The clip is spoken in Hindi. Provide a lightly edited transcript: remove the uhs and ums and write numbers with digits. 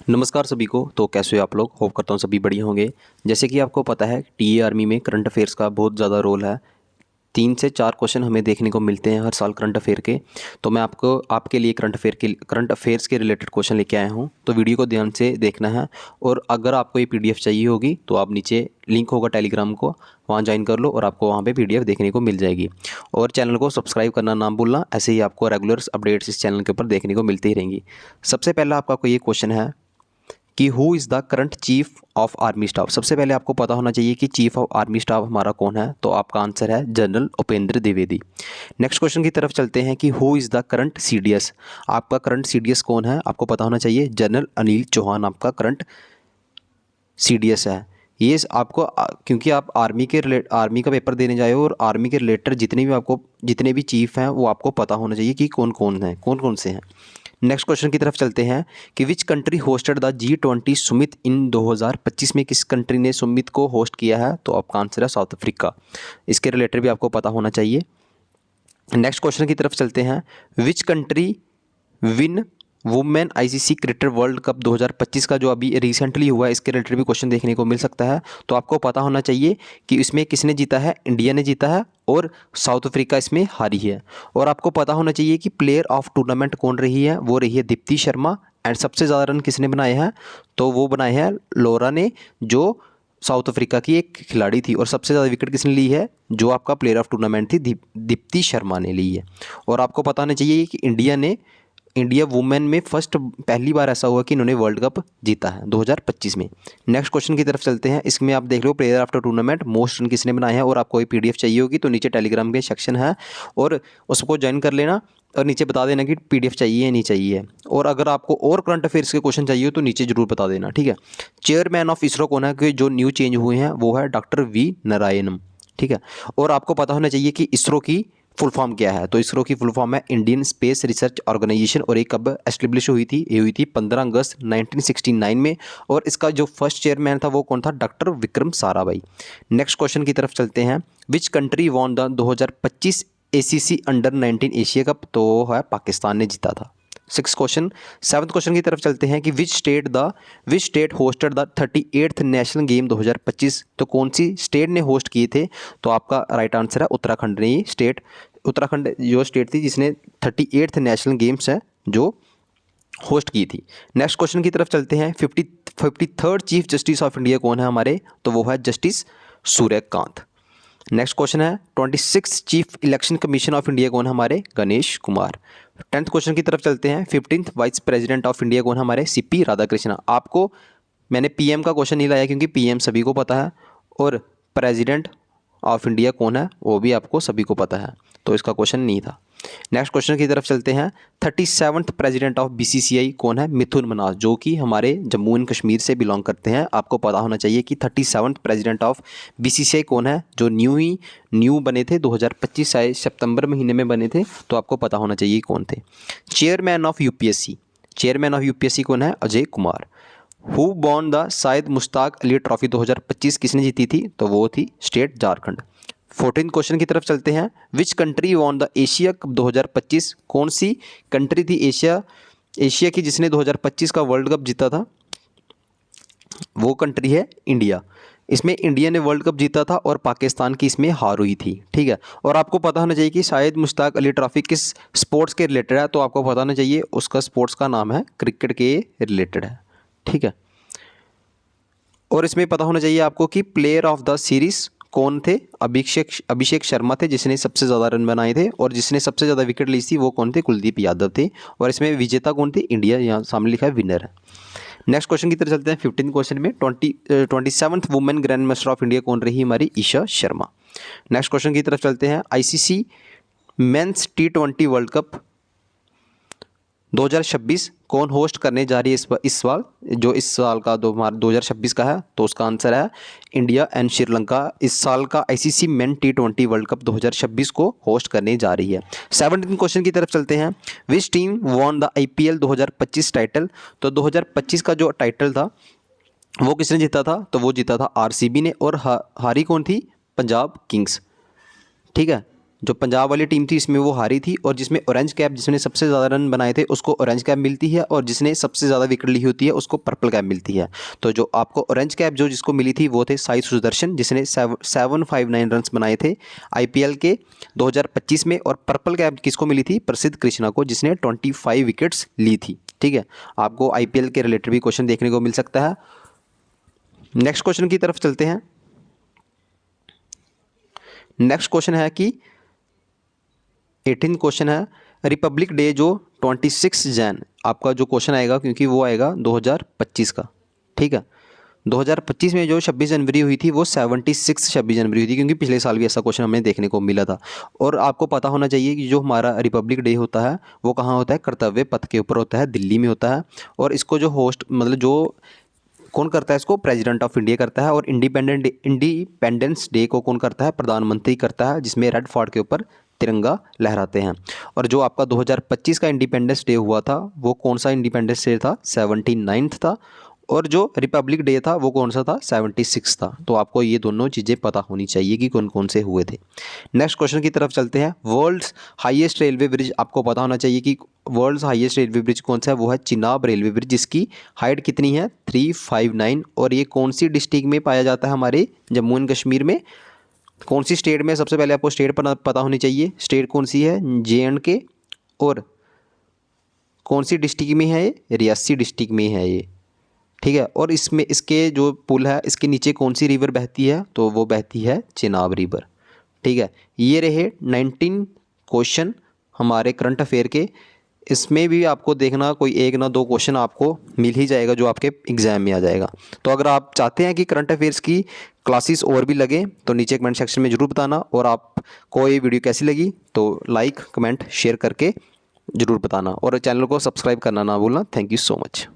नमस्कार सभी को। तो कैसे हो आप लोग? होप करता हूँ सभी बढ़िया होंगे। जैसे कि आपको पता है टीए आर्मी में करंट अफेयर्स का बहुत ज़्यादा रोल है। 3 से 4 क्वेश्चन हमें देखने को मिलते हैं हर साल करंट अफेयर के। तो मैं आपको आपके लिए करंट अफेयर्स के रिलेटेड क्वेश्चन लेके आया हूँ। तो वीडियो को ध्यान से देखना है। और अगर आपको ये पीडीएफ चाहिए होगी तो आप नीचे लिंक होगा टेलीग्राम को, वहाँ ज्वाइन कर लो और आपको वहाँ पे पीडीएफ देखने को मिल जाएगी। और चैनल को सब्सक्राइब करना ना भूलना, ऐसे ही आपको रेगुलर अपडेट्स इस चैनल के ऊपर देखने को मिलती ही रहेंगी। सबसे पहला आपका कोई ये क्वेश्चन है कि who is the current chief of army staff. सबसे पहले आपको पता होना चाहिए कि चीफ ऑफ आर्मी स्टाफ हमारा कौन है। तो आपका आंसर है general Upendra Dwivedi. Next question की तरफ चलते हैं कि who is the current CDS. आपका करंट सीडीएस कौन है, आपको पता होना चाहिए। जनरल अनिल चौहान आपका करंट सीडीएस है। ये आपको क्योंकि आप आर्मी का पेपर देने जाए हो और आर्मी के रिलेटेड जितने भी चीफ हैं वो आपको पता होना चाहिए कि कौन कौन से हैं। नेक्स्ट क्वेश्चन की तरफ चलते हैं कि which country hosted the G20 summit in 2025 में किस कंट्री ने सुमित को होस्ट किया है। तो आपका आंसर है साउथ अफ्रीका। इसके रिलेटेड भी आपको पता होना चाहिए। नेक्स्ट क्वेश्चन की तरफ चलते हैं, which country win women ICC cricket world cup 2025 का जो अभी रिसेंटली हुआ है, इसके रिलेटेड भी क्वेश्चन देखने को मिल सकता है। तो आपको पता होना चाहिए कि इसमें किसने जीता है। इंडिया ने जीता है और साउथ अफ्रीका इसमें हारी है। और आपको पता होना चाहिए कि प्लेयर ऑफ टूर्नामेंट कौन रही है, वो रही है दीप्ति शर्मा। एंड सबसे ज़्यादा रन किसने बनाए हैं, तो वो बनाए हैं लोरा ने, जो साउथ अफ्रीका की एक खिलाड़ी थी। और सबसे ज़्यादा विकेट किसने ली है, जो आपका प्लेयर ऑफ टूर्नामेंट थी दीप्ति शर्मा ने ली है। और आपको पता होना चाहिए कि इंडिया वुमेन में पहली बार ऐसा हुआ कि इन्होंने वर्ल्ड कप जीता है 2025 में। नेक्स्ट क्वेश्चन की तरफ चलते हैं। इसमें आप देख लो player after tournament most run किसने बनाए हैं। और आपको ये पीडीएफ चाहिए होगी तो नीचे टेलीग्राम के सेक्शन है और उसको ज्वाइन कर लेना और नीचे बता देना कि पीडीएफ चाहिए या नहीं चाहिए। और अगर आपको और करंट अफेयर्स के क्वेश्चन चाहिए हो तो नीचे जरूर बता देना, ठीक है। चेयरमैन ऑफ इसरो कौन है, कि जो न्यू चेंज हुए हैं वो है डॉक्टर वी नारायणन, ठीक है। और आपको पता होना चाहिए कि इसरो की फुल फॉर्म क्या है। तो इसरो की फुल फॉर्म है इंडियन स्पेस रिसर्च ऑर्गेनाइजेशन। और ये कब एस्टेब्लिश हुई थी, ये हुई थी 15 अगस्त 1969 में। और इसका जो फर्स्ट चेयरमैन था वो कौन था, doctor Vikram Sarabhai. Next question की तरफ चलते हैं, which country won the 2025 ACC under 19 Asia cup. तो है पाकिस्तान ने जीता था। सेवन्थ क्वेश्चन की तरफ चलते हैं कि which state hosted the 38th national game 2025। तो कौन सी स्टेट ने होस्ट किए थे। तो आपका राइट आंसर है उत्तराखंड ने। उत्तराखंड जो स्टेट थी जिसने 38th नेशनल गेम्स है जो होस्ट की थी। नेक्स्ट क्वेश्चन की तरफ चलते हैं, 53rd chief justice of India कौन है हमारे। तो वो है जस्टिस सूर्यकांत। नेक्स्ट क्वेश्चन है, 26 chief election commission of India कौन है हमारे, गणेश कुमार। 10th क्वेश्चन की तरफ चलते हैं, 15th vice president of India कौन है हमारे, सीपी राधाकृष्णा। आपको मैंने पीएम का क्वेश्चन नहीं लाया क्योंकि पीएम सभी को पता है और प्रेसिडेंट ऑफ इंडिया कौन है वो भी आपको सभी को पता है, तो इसका क्वेश्चन नहीं था। नेक्स्ट क्वेश्चन की तरफ चलते हैं, 37th प्रेसिडेंट ऑफ बीसीसीआई कौन है, मिथुन मनास, जो कि हमारे जम्मू एंड कश्मीर से बिलोंग करते हैं। आपको पता होना चाहिए कि 37th प्रेसिडेंट ऑफ बीसीसीआई कौन है, जो न्यू बने थे 2025 सितंबर महीने में बने थे। तो आपको पता होना चाहिए कौन थे। चेयरमैन ऑफ यूपीएससी कौन है, Ajay Kumar. Who Bon the शायद मुश्ताक अली ट्रॉफी 2025 किसने जीती थी, तो वो थी स्टेट झारखंड। 14th क्वेश्चन की तरफ चलते हैं, which country won the Asia cup 2025। कौन सी कंट्री थी एशिया की जिसने 2025 का वर्ल्ड कप जीता था, वो कंट्री है इंडिया। इसमें इंडिया ने वर्ल्ड कप जीता था और पाकिस्तान की इसमें हार हुई थी, ठीक है। और आपको पता होना चाहिए कि शायद मुश्ताक अली ट्रॉफी किस स्पोर्ट्स के रिलेटेड है। तो आपको पता होना चाहिए उसका स्पोर्ट्स का नाम है क्रिकेट के रिलेटेड है, ठीक है। और इसमें पता होना चाहिए आपको कि प्लेयर ऑफ द सीरीज कौन थे, अभिषेक शर्मा थे जिसने सबसे ज़्यादा रन बनाए थे। और जिसने सबसे ज़्यादा विकेट ली थी वो कौन थे, कुलदीप यादव थे। और इसमें विजेता कौन थे, इंडिया, यहाँ सामने लिखा है विनर है। नेक्स्ट क्वेश्चन की तरफ चलते हैं। 15th क्वेश्चन में 27th women grand master of India कौन रही, हमारी ईशा शर्मा। नेक्स्ट क्वेश्चन की तरफ चलते हैं, ICC men's T20 world cup 2026 कौन होस्ट करने जा रही है इस साल, जो इस साल का 2026 का है। तो उसका आंसर है इंडिया एंड श्रीलंका इस साल का ICC main T20 world cup 2026 को होस्ट करने जा रही है। 17th क्वेश्चन की तरफ चलते हैं, which team won the IPL 2025 title. तो 2025 का जो टाइटल था वो किसने जीता था, तो वो जीता था आरसीबी ने। और हारी कौन थी, पंजाब किंग्स, ठीक है। जो पंजाब वाली टीम थी इसमें वो हारी थी, और जिसमें ऑरेंज कैप जिसने सबसे ज़्यादा रन बनाए थे उसको ऑरेंज कैप मिलती है, और जिसने सबसे ज़्यादा विकेट ली होती है उसको पर्पल कैप मिलती है। तो जो आपको ऑरेंज कैप जो जिसको मिली थी वो थे साई सुदर्शन, जिसने 759 रन बनाए थे IPL के 2025 में, और पर्पल कैप किसको मिली थी? प्रसिद्ध कृष्णा को, जिसने 25 विकेट्स ली थी। ठीक है, आपको IPL के रिलेटेड भी क्वेश्चन देखने को मिल सकता है। नेक्स्ट क्वेश्चन की तरफ चलते हैं। नेक्स्ट क्वेश्चन है कि 18 क्वेश्चन है, रिपब्लिक डे जो 26 जैन आपका जो क्वेश्चन आएगा, क्योंकि वो आएगा 2025 का। ठीक है, 2025 में जो 26 जनवरी हुई थी वो 26 जनवरी हुई थी, क्योंकि पिछले साल भी ऐसा क्वेश्चन हमें देखने को मिला था। और आपको पता होना चाहिए कि जो हमारा रिपब्लिक डे होता है वो कहाँ होता है? कर्तव्य पथ के ऊपर होता है, दिल्ली में होता है। और इसको जो होस्ट मतलब जो कौन करता है इसको? प्रेसिडेंट ऑफ इंडिया करता है। और इंडिपेंडेंस डे को कौन करता है? प्रधानमंत्री करता है, जिसमें रेड फोर्ट के ऊपर तिरंगा लहराते हैं। और जो आपका 2025 का इंडिपेंडेंस डे हुआ था वो कौन सा इंडिपेंडेंस डे था? 79 था। और जो रिपब्लिक डे था वो कौन सा था? 76 था। तो आपको ये दोनों चीज़ें पता होनी चाहिए कि कौन कौन से हुए थे। नेक्स्ट क्वेश्चन की तरफ चलते हैं। वर्ल्ड्स हाईएस्ट रेलवे ब्रिज, आपको पता होना चाहिए कि वर्ल्ड्स हाईएस्ट रेलवे ब्रिज कौन सा है? वो है चिनाब रेलवे ब्रिज, जिसकी हाइट कितनी है? 359। और ये कौन सी डिस्ट्रिक्ट में पाया जाता है? हमारे जम्मू एंड कश्मीर में। कौन सी स्टेट में? सबसे पहले आपको स्टेट पता होनी चाहिए। स्टेट कौन सी है? JNK। और कौन सी डिस्ट्रिक्ट में है ये? रियासी डिस्ट्रिक्ट में है ये। ठीक है, और इसमें इसके जो पुल है इसके नीचे कौन सी रिवर बहती है? तो वो बहती है चिनाब रिवर। ठीक है, ये रहे 19 क्वेश्चन हमारे करंट अफेयर के। इसमें भी आपको देखना कोई एक ना दो क्वेश्चन आपको मिल ही जाएगा जो आपके एग्ज़ाम में आ जाएगा। तो अगर आप चाहते हैं कि करंट अफेयर्स की क्लासेस और भी लगे तो नीचे कमेंट सेक्शन में ज़रूर बताना। और आपको ये वीडियो कैसी लगी तो लाइक कमेंट शेयर करके ज़रूर बताना, और चैनल को सब्सक्राइब करना ना भूलना। Thank you so much.